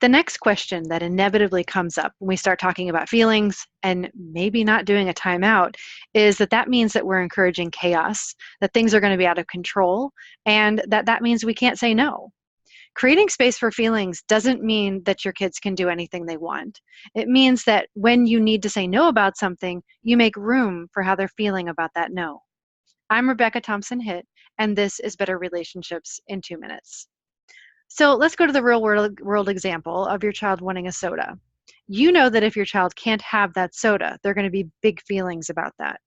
The next question that inevitably comes up when we start talking about feelings and maybe not doing a timeout is that means that we're encouraging chaos, that things are going to be out of control, and that means we can't say no. Creating space for feelings doesn't mean that your kids can do anything they want. It means that when you need to say no about something, you make room for how they're feeling about that no. I'm Rebecca Thompson Hitt, and this is Better Relationships in 2 minutes. So let's go to the real world example of your child wanting a soda. You know that if your child can't have that soda, there are going to be big feelings about that.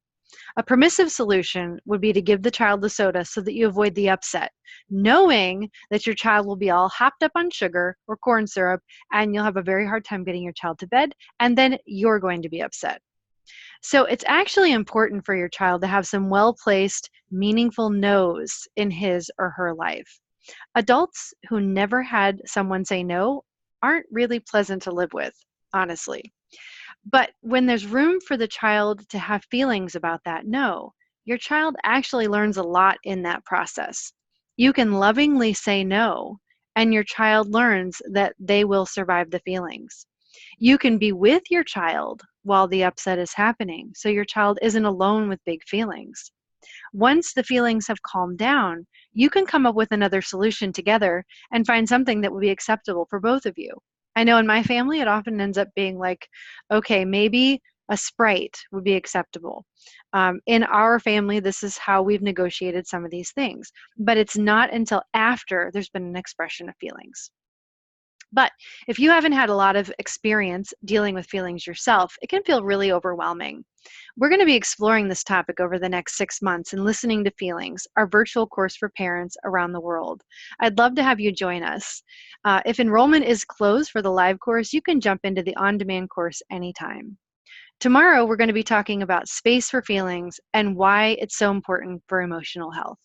A permissive solution would be to give the child the soda so that you avoid the upset, knowing that your child will be all hopped up on sugar or corn syrup, and you'll have a very hard time getting your child to bed, and then you're going to be upset. So it's actually important for your child to have some well-placed, meaningful no's in his or her life. Adults who never had someone say no aren't really pleasant to live with, honestly. But when there's room for the child to have feelings about that no, your child actually learns a lot in that process. You can lovingly say no, and your child learns that they will survive the feelings. You can be with your child while the upset is happening, so your child isn't alone with big feelings. Once the feelings have calmed down, you can come up with another solution together and find something that will be acceptable for both of you. I know in my family, it often ends up being like, okay, maybe a Sprite would be acceptable. In our family, this is how we've negotiated some of these things, but it's not until after there's been an expression of feelings. But if you haven't had a lot of experience dealing with feelings yourself, it can feel really overwhelming. We're going to be exploring this topic over the next 6 months and listening to feelings, our virtual course for parents around the world. I'd love to have you join us. If enrollment is closed for the live course, you can jump into the on-demand course anytime. Tomorrow, we're going to be talking about space for feelings and why it's so important for emotional health.